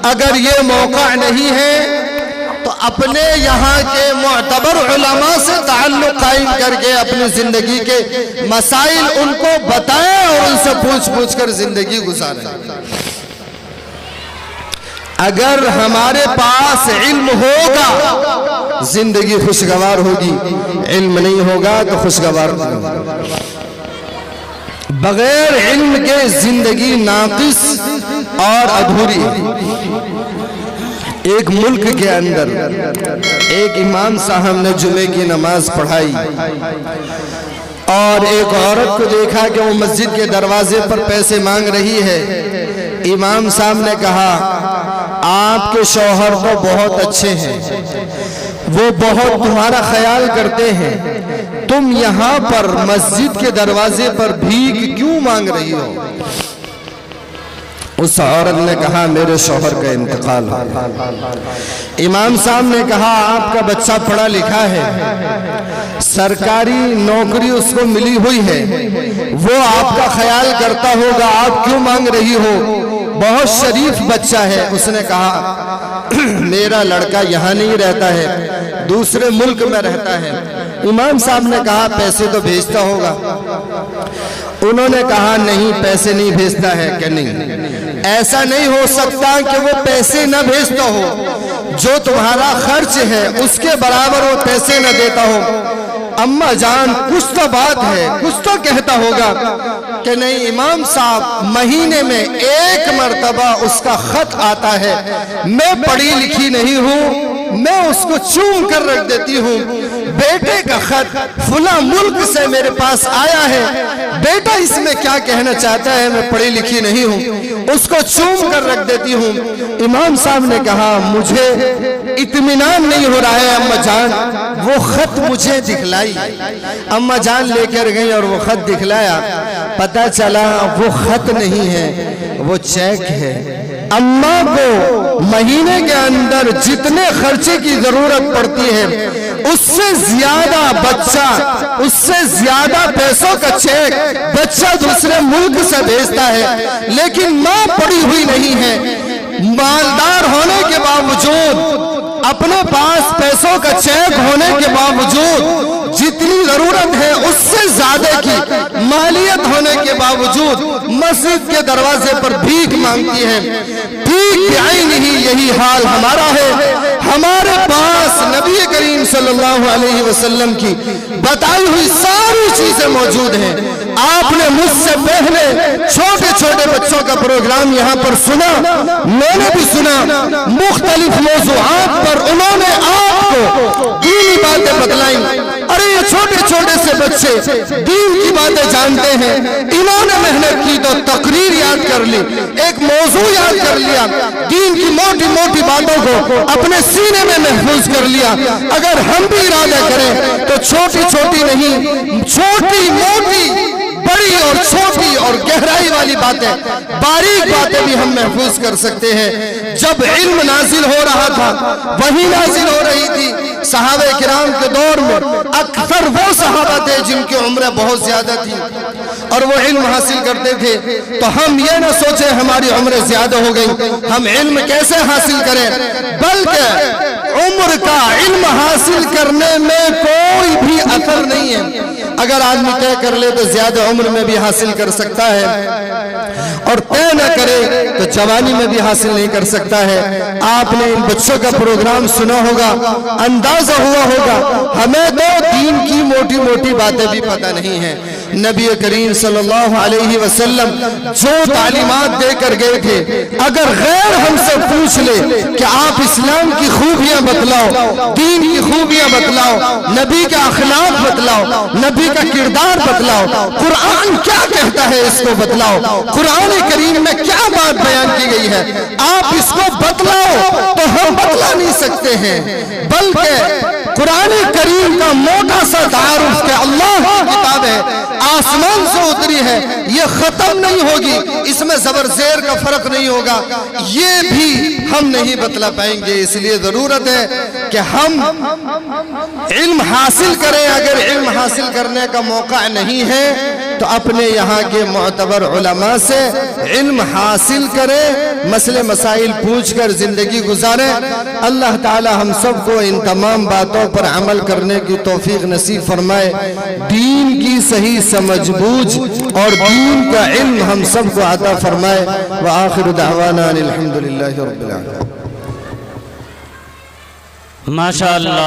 अगर ये मौका नहीं है तो अपने यहाँ के मुअतबर उलमा से ताल्लुक़ कायम करके अपनी जिंदगी के मसाइल उनको बताएं और उनसे पूछ कर जिंदगी गुजारें। अगर हमारे पास इल्म होगा जिंदगी खुशगवार होगी, इल्म नहीं होगा तो खुशगवार नहीं होगा। बगैर इल्म के जिंदगी नाकिस और अधूरी है। एक मुल्क के अंदर एक इमाम साहब ने जुमे की नमाज पढ़ाई और एक औरत को देखा कि वो मस्जिद के दरवाजे पर पैसे मांग रही है। इमाम साहब ने कहा, आपके शौहर तो बहुत अच्छे हैं, वो बहुत तुम्हारा ख्याल करते हैं, तुम यहाँ पर मस्जिद के दरवाजे पर भीख क्यों मांग रही हो? उस औरत ने कहा, मेरे शौहर का इंतकाल हो। इमाम साहब ने कहा, आपका बच्चा पढ़ा लिखा है, सरकारी नौकरी उसको मिली हुई है, वो आपका ख्याल करता होगा, आप क्यों मांग रही हो? बहुत शरीफ बच्चा है। उसने कहा, मेरा लड़का यहाँ नहीं रहता है, दूसरे मुल्क में रहता है। इमाम साहब ने कहा, पैसे तो भेजता होगा? उन्होंने कहा, नहीं, पैसे नहीं भेजता है। क्या नहीं? ऐसा नहीं हो सकता कि वो पैसे न भेजता हो, जो तुम्हारा खर्च है उसके बराबर वो पैसे न देता हो। अम्मा जान, कुछ तो बात है, कुछ तो कहता होगा। कि नहीं इमाम साहब, महीने में एक मर्तबा उसका खत आता है, मैं पढ़ी लिखी नहीं हूँ, मैं उसको चूम कर रख देती हूँ। बेटे का खत फुला मुल्क से मेरे पास आया है, बेटा इसमें क्या कहना चाहता है, मैं पढ़ी लिखी नहीं हूँ, उसको चूम कर रख देती हूँ। इमाम साहब ने कहा, मुझे इत्मीनान नहीं हो रहा है अम्मा जान, वो खत मुझे दिखलाई। अम्मा जान लेकर गई और वो खत दिखलाया, पता चला वो खत नहीं है, वो चेक है। अम्मा को महीने के अंदर जितने खर्चे की जरूरत पड़ती है उससे ज्यादा बच्चा, उससे ज्यादा पैसों का चेक बच्चा दूसरे मुल्क से भेजता है, लेकिन माँ पड़ी हुई नहीं है। मालदार होने के बावजूद, अपने पास पैसों का चेक होने के बावजूद, जितनी जरूरत है उससे ज्यादा की मालियत होने के बावजूद मस्जिद के दरवाजे पर भीख मांगती है। भीख आई नहीं, यही हाल हमारा है। हमारे पास नबी करीम सल्लल्लाहु अलैहि वसल्लम की बताई हुई सारी चीजें मौजूद हैं। आपने मुझसे पहले छोटे छोटे बच्चों का प्रोग्राम यहाँ पर सुना, मैंने भी सुना, मुख्तलिफ मौज़ूआत पर उन्होंने आपको दीनी बातें बतलाई। अरे ये छोटे छोटे से बच्चे दीन की बातें जानते हैं, इन्होंने मेहनत की तो तकरीर याद कर ली, एक मौजू याद कर लिया, दीन की मोटी मोटी बातों को अपने सीने में महफूज कर लिया। अगर हम भी इरादा करें तो छोटी छोटी नहीं, छोटी मोटी, बड़ी और छोटी और गहराई वाली बातें, बारीक बातें भी हम महफूज कर सकते हैं। जब इल्म नाजिल हो रहा था, वही नाजिल हो रही थी। सहाबे किराम के दौर में अक्सर वो सहाबा थे जिनकी उम्र बहुत ज्यादा थी और वो इल्म हासिल करते थे। तो हम ये ना सोचे हमारी उम्र ज्यादा हो गई, हम इल्म कैसे हासिल करें, बल्कि उम्र का इल्म हासिल करने में कोई भी असर नहीं है। अगर आदमी तय कर ले तो ज्यादा उम्र में भी हासिल कर सकता है, और तय न करे तो जवानी में भी हासिल नहीं कर सकता है। आपने इन बच्चों का प्रोग्राम सुना होगा, अंदाजा हुआ होगा, हमें तो दीन की मोटी मोटी बातें भी पता नहीं है। नबी करीम सल्लल्लाहु अलैहि वसल्लम जो तालीमात देकर गए थे, अगर गैर हमसे पूछ ले कि आप इस्लाम की खूबियां बतलाओ, दीन की खूबियां बतलाओ, नबी का अखलाक बतलाओ, नबी का किरदार बतलाओ, कुरान क्या कहता है इसको बतलाओ, कुरान करीम में क्या बात बयान की गई है, आप इसको बतलाओ, तो हम बतला नहीं सकते हैं। बल्कि कुरान करीम का मोटा सा तारुफ के अल्लाह की किताब है, आसमान से उतरी है, ये खत्म नहीं होगी, इसमें जबर जेर का फर्क नहीं होगा, ये भी हम नहीं बतला पाएंगे। इसलिए जरूरत है कि हम इल्म हासिल करें। अगर इल्म हासिल करने का मौका नहीं है तो अपने यहाँ के मोतबर उलमा से इल्म हासिल करें, मसले मसाइल पूछ कर जिंदगी गुजारें। अल्लाह ताला हम सबको इन तमाम बातों पर अमल करने की तौफीक नसीब फरमाए। दीन की सही समझ बूझ और दीन का इल्म हम सबको अता फरमाए। व आखिर दावाना अनिल हम्दुलिल्लाहि रब्बिल आलमीन। माशाअल्लाह।